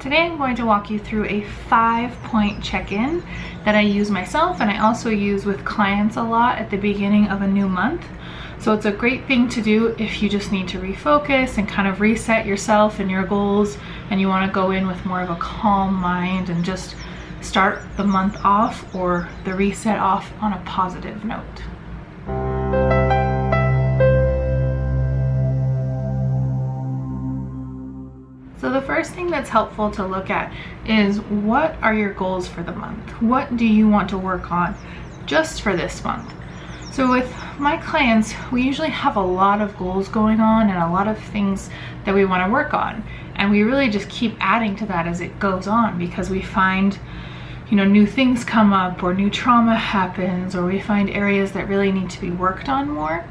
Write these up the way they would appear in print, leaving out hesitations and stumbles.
Today I'm going to walk you through a 5-point check-in that I use myself and I also use with clients a lot at the beginning of a new month. So it's a great thing to do if you just need to refocus and kind of reset yourself and your goals, and you want to go in with more of a calm mind and just start the month off or the reset off on a positive note. So the first thing that's helpful to look at is, what are your goals for the month? What do you want to work on just for this month? So with my clients, we usually have a lot of goals going on and a lot of things that we want to work on. And we really just keep adding to that as it goes on, because we find, new things come up or new trauma happens, or we find areas that really need to be worked on more.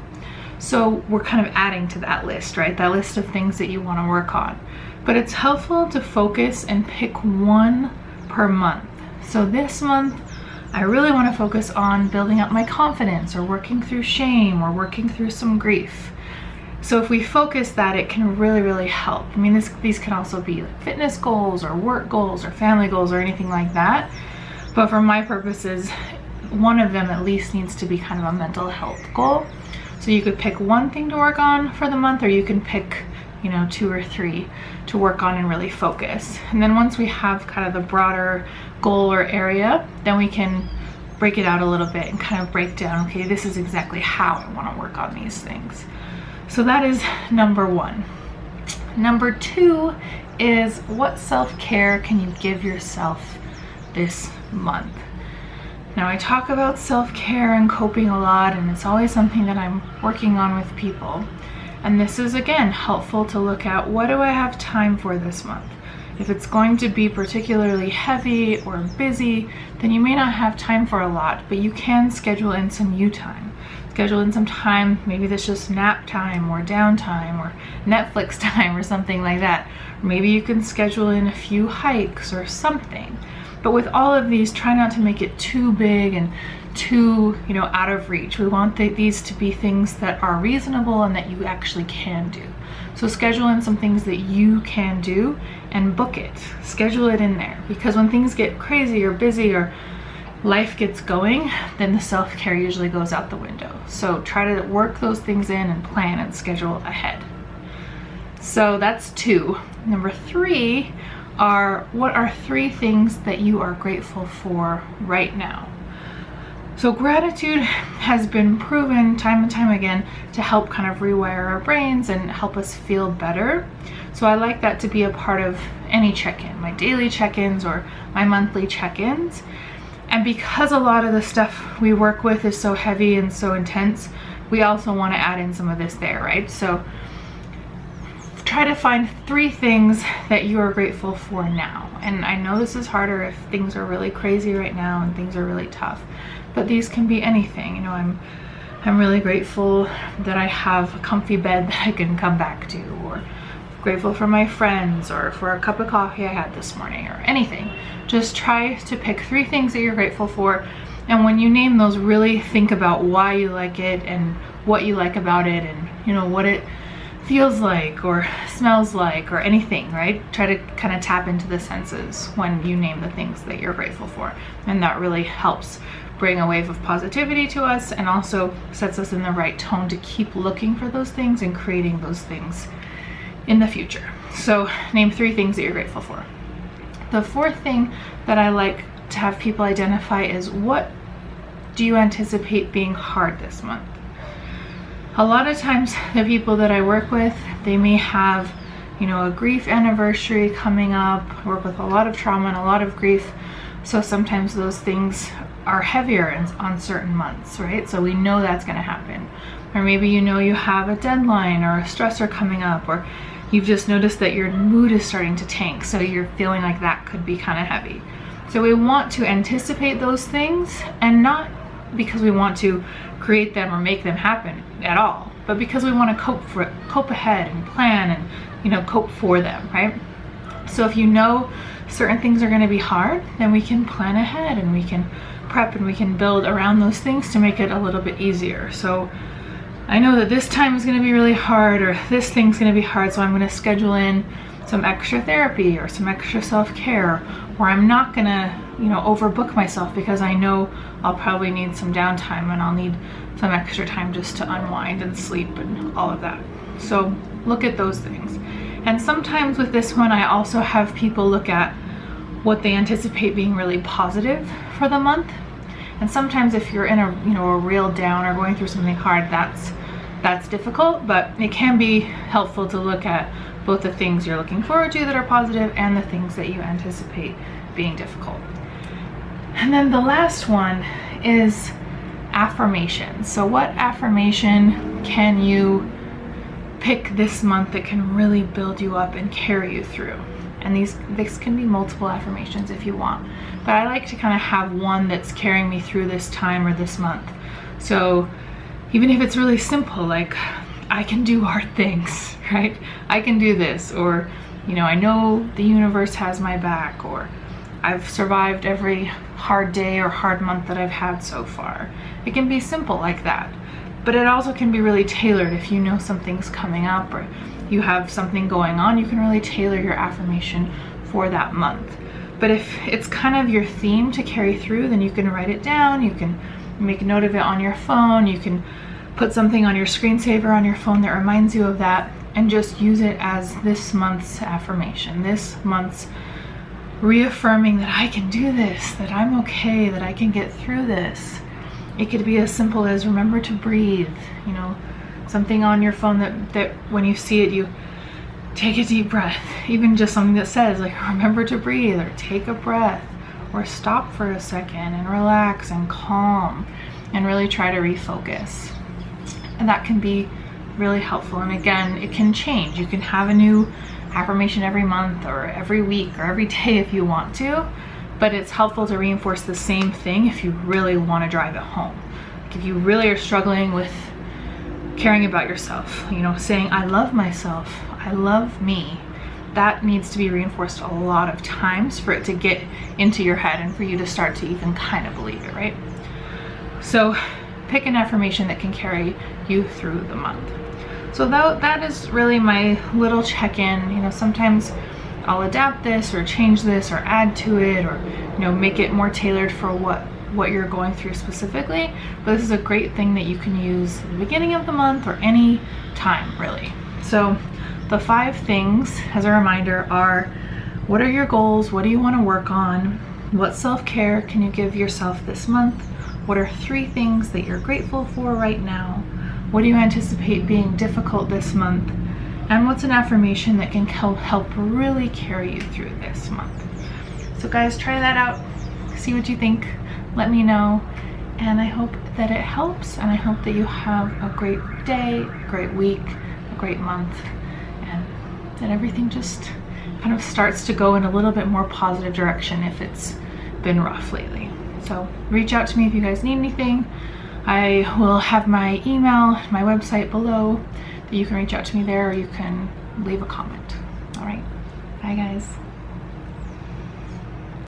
So we're kind of adding to that list, right? That list of things that you want to work on. But it's helpful to focus and pick one per month. So this month, I really want to focus on building up my confidence, or working through shame, or working through some grief. So if we focus that, it can really help. I mean, these can also be like fitness goals or work goals or family goals or anything like that. But for my purposes, one of them at least needs to be kind of a mental health goal. So you could pick one thing to work on for the month, or you can pick 2 or 3 to work on and really focus. And then once we have kind of the broader goal or area, then we can break it out a little bit and kind of break down, okay, this is exactly how I want to work on these things. So that is number 1. Number 2 is, what self-care can you give yourself this month? Now, I talk about self-care and coping a lot, and it's always something that I'm working on with people. And this is, again, helpful to look at, what do I have time for this month? If it's going to be particularly heavy or busy, then you may not have time for a lot, but you can schedule in some you time. Schedule in some time, maybe that's just nap time or downtime or Netflix time or something like that. Or maybe you can schedule in a few hikes or something. But with all of these, try not to make it too big and too, out of reach. We want these to be things that are reasonable and that you actually can do. So schedule in some things that you can do and book it. Schedule it in there, because when things get crazy or busy or life gets going, then the self-care usually goes out the window. So try to work those things in and plan and schedule ahead. So that's 2. Number 3 are, what are 3 things that you are grateful for right now? So gratitude has been proven time and time again to help kind of rewire our brains and help us feel better. So I like that to be a part of any check-in, my daily check-ins or my monthly check-ins. And because a lot of the stuff we work with is so heavy and so intense, we also want to add in some of this there, right? So try to find 3 things that you are grateful for now. And I know this is harder if things are really crazy right now and things are really tough, but these can be anything. I'm really grateful that I have a comfy bed that I can come back to, or grateful for my friends, or for a cup of coffee I had this morning, or anything. Just try to pick 3 things that you're grateful for, and when you name those, really think about why you like it and what you like about it, and what it feels like or smells like or anything, right? Try to kind of tap into the senses when you name the things that you're grateful for, and that really helps bring a wave of positivity to us, and also sets us in the right tone to keep looking for those things and creating those things in the future. So name 3 things that you're grateful for. The 4th thing that I like to have people identify is, what do you anticipate being hard this month? A lot of times the people that I work with, they may have, a grief anniversary coming up. I work with a lot of trauma and a lot of grief. So sometimes those things are heavier on certain months, right? So we know that's going to happen. Or maybe you have a deadline or a stressor coming up, or you've just noticed that your mood is starting to tank, so you're feeling like that could be kind of heavy. So we want to anticipate those things, and not because we want to create them or make them happen at all, but because we want to cope ahead and plan and cope for them, right? So if certain things are going to be hard, then we can plan ahead and we can prep and we can build around those things to make it a little bit easier. So I know that this time is going to be really hard, or this thing's going to be hard, so I'm going to schedule in some extra therapy or some extra self-care, or I'm not gonna, overbook myself because I know I'll probably need some downtime and I'll need some extra time just to unwind and sleep and all of that. So look at those things. And sometimes with this one, I also have people look at what they anticipate being really positive for the month. And sometimes if you're in a real down or going through something hard, that's difficult, but it can be helpful to look at both the things you're looking forward to that are positive and the things that you anticipate being difficult. And then the last one is affirmation. So what affirmation can you pick this month that can really build you up and carry you through? And this can be multiple affirmations if you want, but I like to kind of have one that's carrying me through this time or this month. So even if it's really simple, like I can do hard things, right? I can do this, or I know the universe has my back, or I've survived every hard day or hard month that I've had so far. It can be simple like that, but it also can be really tailored. If you know something's coming up or you have something going on, you can really tailor your affirmation for that month. But if it's kind of your theme to carry through, then you can write it down, you can make a note of it on your phone, you can put something on your screensaver on your phone that reminds you of that, and just use it as this month's affirmation, this month's reaffirming that I can do this, that I'm okay, that I can get through this. It could be as simple as remember to breathe, something on your phone that when you see it, you take a deep breath. Even just something that says like remember to breathe, or take a breath, or stop for a second and relax and calm and really try to refocus. And that can be really helpful. And again, it can change. You can have a new affirmation every month or every week or every day if you want to, but it's helpful to reinforce the same thing if you really want to drive it home. Like if you really are struggling with caring about yourself, saying I love myself, I love me, that needs to be reinforced a lot of times for it to get into your head and for you to start to even kind of believe it, right? So pick an affirmation that can carry you through the month. So that is really my little check-in. Sometimes I'll adapt this or change this or add to it, or make it more tailored for what you're going through specifically. But this is a great thing that you can use at the beginning of the month or any time really. So the 5 things, as a reminder, are: what are your goals? What do you want to work on? What self-care can you give yourself this month? What are 3 things that you're grateful for right now? What do you anticipate being difficult this month? And what's an affirmation that can help really carry you through this month? So guys, try that out. See what you think. Let me know. And I hope that it helps. And I hope that you have a great day, a great week, a great month. And that everything just kind of starts to go in a little bit more positive direction if it's been rough lately. So reach out to me if you guys need anything. I will have my email, my website below, that you can reach out to me there, or you can leave a comment. All right, bye guys.